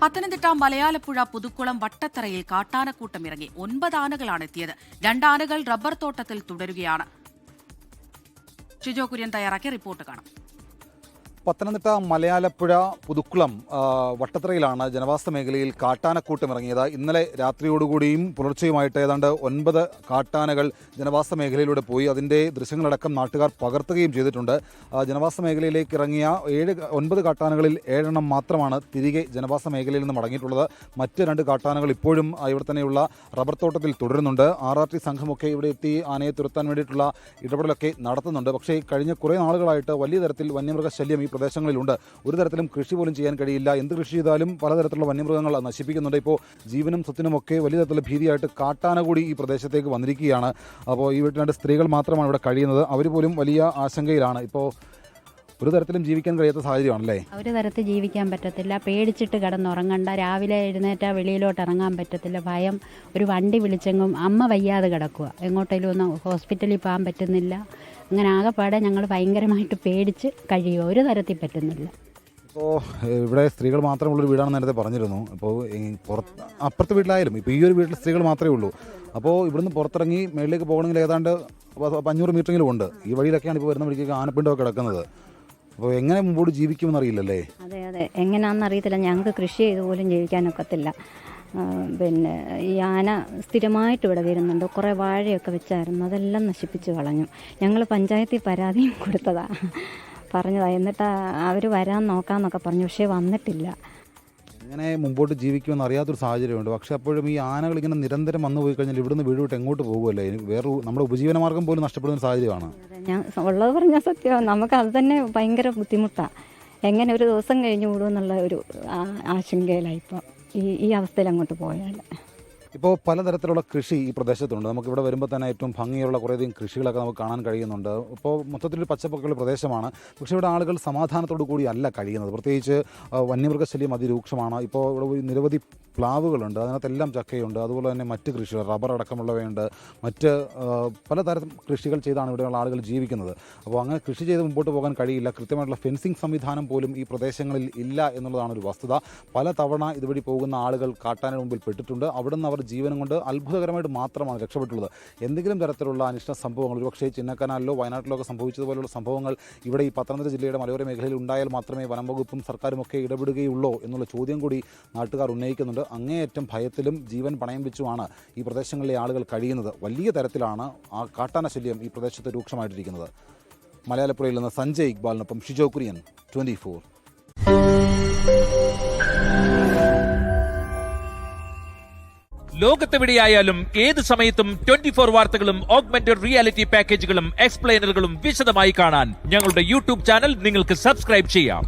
പത്തനംതിട്ട മലയാലപ്പുഴ പുതുക്കുളം വട്ടത്തറയിൽ കാട്ടാനക്കൂട്ടം ഇറങ്ങി 9 ആനകളാണ് എത്തിയത്. 2 ആനകൾ റബ്ബർ തോട്ടത്തിൽ തുടരുകയാണ്. ഷിജോ കുര്യൻ തയ്യാറാക്കിയ റിപ്പോർട്ട് കാണാം. പത്തനംതിട്ട മലയാലപ്പുഴ പുതുക്കുളം വട്ടത്തറയിലാണ് ജനവാസ മേഖലയിൽ കാട്ടാനക്കൂട്ടം ഇറങ്ങിയത്. ഇന്നലെ രാത്രിയോടുകൂടിയും പുലർച്ചെയുമായിട്ട് ഏതാണ്ട് 9 കാട്ടാനകൾ ജനവാസ മേഖലയിലൂടെ പോയി. അതിൻ്റെ ദൃശ്യങ്ങളടക്കം നാട്ടുകാർ പകർത്തുകയും ചെയ്തിട്ടുണ്ട്. ജനവാസ മേഖലയിലേക്ക് ഇറങ്ങിയ 9 കാട്ടാനകളിൽ 7 എണ്ണം മാത്രമാണ് തിരികെ ജനവാസ മേഖലയിൽ നിന്ന് മടങ്ങിയിട്ടുള്ളത്. മറ്റ് 2 കാട്ടാനകൾ ഇപ്പോഴും ഇവിടെ തന്നെയുള്ള റബ്ബർ തോട്ടത്തിൽ തുടരുന്നുണ്ട്. RRT സംഘമൊക്കെ ഇവിടെ എത്തി ആനയെ തുരത്താൻ വേണ്ടിയിട്ടുള്ള ഇടപെടലൊക്കെ നടത്തുന്നുണ്ട്. പക്ഷേ കഴിഞ്ഞ കുറേ നാളുകളായിട്ട് വലിയ തരത്തിൽ വന്യമൃഗശല്യം ഈ പ്രദേശങ്ങളിലുണ്ട്. ഒരു തരത്തിലും കൃഷി പോലും ചെയ്യാൻ കഴിയില്ല. എന്ത് കൃഷി ചെയ്താലും പലതരത്തിലുള്ള വന്യമൃഗങ്ങൾ നശിപ്പിക്കുന്നുണ്ട്. ഇപ്പോൾ ജീവനും സ്വത്തിനുമൊക്കെ വലിയ തരത്തിലുള്ള ഭീതിയായിട്ട് കാട്ടാന കൂടി ഈ പ്രദേശത്തേക്ക് വന്നിരിക്കുകയാണ്. അപ്പോൾ ഈ വീട്ടിൽ സ്ത്രീകൾ മാത്രമാണ് ഇവിടെ കഴിയുന്നത്. അവർ പോലും വലിയ ആശങ്കയിലാണ്. ഇപ്പോൾ ഒരു തരത്തിലും ജീവിക്കാൻ കഴിയാത്ത സാഹചര്യമാണല്ലേ? ഒരു തരത്തിൽ ജീവിക്കാൻ പറ്റത്തില്ല. പേടിച്ചിട്ട് കിടന്നുറങ്ങണ്ട. രാവിലെ എഴുന്നേറ്റാൽ വെളിയിലോട്ട് ഇറങ്ങാൻ പറ്റത്തില്ല. ഭയം. ഒരു വണ്ടി വിളിച്ചെങ്കും അമ്മ വയ്യാതെ കിടക്കുക. എങ്ങോട്ടേലും ഒന്നും ഹോസ്പിറ്റലിൽ പോകാൻ പറ്റുന്നില്ല. അങ്ങനെ ആകെപ്പാടെ ഞങ്ങൾ ഭയങ്കരമായിട്ട് പേടിച്ച് കഴിയുക. ഒരു തരത്തിൽ പറ്റുന്നില്ല. ഇപ്പോൾ ഇവിടെ സ്ത്രീകൾ മാത്രമുള്ളൊരു വീടാണെന്ന് നേരത്തെ പറഞ്ഞിരുന്നു. അപ്പോൾ അപ്പുറത്തെ വീട്ടിലായാലും ഇപ്പോൾ ഈ ഒരു വീട്ടിൽ സ്ത്രീകൾ മാത്രമേ ഉള്ളൂ. അപ്പോൾ ഇവിടുന്ന് പുറത്തിറങ്ങി മേളിലേക്ക് പോകണമെങ്കിൽ ഏതാണ്ട് 500 മീറ്ററെങ്കിലും ഉണ്ട്. ഈ വഴിയിലൊക്കെയാണ് ഇപ്പോൾ വരുന്ന വഴിക്കൊക്കെ ആനപ്പിണ്ടമൊക്കെ കിടക്കുന്നത്. അപ്പോൾ എങ്ങനെ മുമ്പോട്ട് ജീവിക്കുമെന്ന് അറിയില്ലല്ലേ? അതെ എങ്ങനെയാണെന്ന് അറിയത്തില്ല. ഞങ്ങൾക്ക് കൃഷി ചെയ്ത് പോലും ജീവിക്കാനൊക്കത്തില്ല. പിന്നെ ഈ ആന സ്ഥിരമായിട്ട് ഇവിടെ വരുന്നുണ്ട്. കുറേ വാഴയൊക്കെ വെച്ചായിരുന്നു, അതെല്ലാം നശിപ്പിച്ച് കളഞ്ഞു. ഞങ്ങൾ പഞ്ചായത്തിൽ പരാതിയും പറഞ്ഞതാണ്. എന്നിട്ട് അവർ വരാൻ നോക്കാമെന്നൊക്കെ പറഞ്ഞു. പക്ഷേ വന്നിട്ടില്ല. എങ്ങനെ മുമ്പോട്ട് ജീവിക്കുമെന്ന് അറിയാത്തൊരു സാഹചര്യമുണ്ട്. പക്ഷേ അപ്പോഴും ഈ ആനകൾ ഇങ്ങനെ നിരന്തരം വന്നു പോയി കഴിഞ്ഞാൽ ഇവിടുന്ന് വീട് വിട്ട് എങ്ങോട്ട് പോകുമല്ലേ? വേറെ നമ്മുടെ ഉപജീവനമാർഗ്ഗം പോലും നഷ്ടപ്പെടുന്ന സാഹചര്യമാണ്. ഞാൻ ഉള്ളത് പറഞ്ഞാൽ സത്യമാണ്. നമുക്ക് അത് തന്നെ ഭയങ്കര ബുദ്ധിമുട്ടാണ്. എങ്ങനെ ഒരു ദിവസം കഴിഞ്ഞ് വിടുമെന്നുള്ള ഒരു ആശങ്കയിലായിപ്പോൾ ഈ അവസ്ഥയിൽ അങ്ങോട്ട് പോയാൽ. ഇപ്പോൾ പലതരത്തിലുള്ള കൃഷി ഈ പ്രദേശത്തുണ്ട്. നമുക്കിവിടെ വരുമ്പോൾ തന്നെ ഏറ്റവും ഭംഗിയുള്ള കുറേയധികം കൃഷികളൊക്കെ നമുക്ക് കാണാൻ കഴിയുന്നുണ്ട്. ഇപ്പോൾ മൊത്തത്തിലൊരു പച്ചപ്പൊക്കെയുള്ള പ്രദേശമാണ്. പക്ഷേ ഇവിടെ ആളുകൾ സമാധാനത്തോടു കൂടി അല്ല കഴിയുന്നത്. പ്രത്യേകിച്ച് വന്യമൃഗശല്യം അതിരൂക്ഷമാണ്. ഇപ്പോൾ ഇവിടെ നിരവധി പ്ലാവുകളുണ്ട്, അതിനകത്തെല്ലാം ചക്കയുണ്ട്. അതുപോലെ തന്നെ മറ്റ് കൃഷികൾ, റബ്ബർ അടക്കമുള്ളവയുണ്ട്. മറ്റ് പലതരം കൃഷികൾ ചെയ്താണ് ഇവിടെയുള്ള ആളുകൾ ജീവിക്കുന്നത്. അപ്പോൾ അങ്ങനെ കൃഷി ചെയ്ത് മുമ്പോട്ട് പോകാൻ കഴിയില്ല. കൃത്യമായിട്ടുള്ള ഫെൻസിങ് സംവിധാനം പോലും ഈ പ്രദേശങ്ങളിൽ ഇല്ല എന്നുള്ളതാണ് ഒരു വസ്തുത. പല തവണ ഇതുവഴി പോകുന്ന ആളുകൾ കാട്ടാനയുടെ മുമ്പിൽ പെട്ടിട്ടുണ്ട്. അവിടുന്ന് അവർ ജീവനം കൊണ്ട് അത്ഭുതകരമായിട്ട് മാത്രമാണ് രക്ഷപ്പെട്ടുള്ളത്. എന്തെങ്കിലും തരത്തിലുള്ള അനിഷ്ട സംഭവങ്ങൾ, ഒരുപക്ഷേ ചിന്നക്കനാലിലോ വയനാട്ടിലോ ഒക്കെ സംഭവിച്ചതുപോലുള്ള സംഭവങ്ങൾ ഇവിടെ ഈ പത്തനംതിട്ട ജില്ലയുടെ മലയോര മേഖലയിൽ ഉണ്ടായാൽ മാത്രമേ വനം വകുപ്പും സർക്കാരും ഒക്കെ ഇടപെടുകയുള്ളൂ എന്നുള്ള ചോദ്യം കൂടി നാട്ടുകാർ ഉന്നയിക്കുന്നുണ്ട്. അങ്ങേയറ്റം ഭയത്തിലും ജീവൻ പണയം വെച്ചുമാണ് ഈ പ്രദേശങ്ങളിലെ ആളുകൾ കഴിയുന്നത്. വലിയ തരത്തിലാണ് ആ കാട്ടാന ശല്യം ഈ പ്രദേശത്ത് രൂക്ഷമായിട്ടിരിക്കുന്നത്. മലയാലപ്പുഴയിൽ നിന്ന് സഞ്ജയ് ഇക്ബാലിനൊപ്പം ഷിജോ കുര്യൻ, 24. ലോകത്തെവിടെയായാലും ഏത് സമയത്തും 24 വാർത്തകളും ഓഗ്മെന്റഡ് റിയാലിറ്റി പാക്കേജുകളും എക്സ്പ്ലെയിനറുകളും വിശദമായി കാണാൻ ഞങ്ങളുടെ യൂട്യൂബ് ചാനൽ നിങ്ങൾക്ക് സബ്സ്ക്രൈബ് ചെയ്യാം.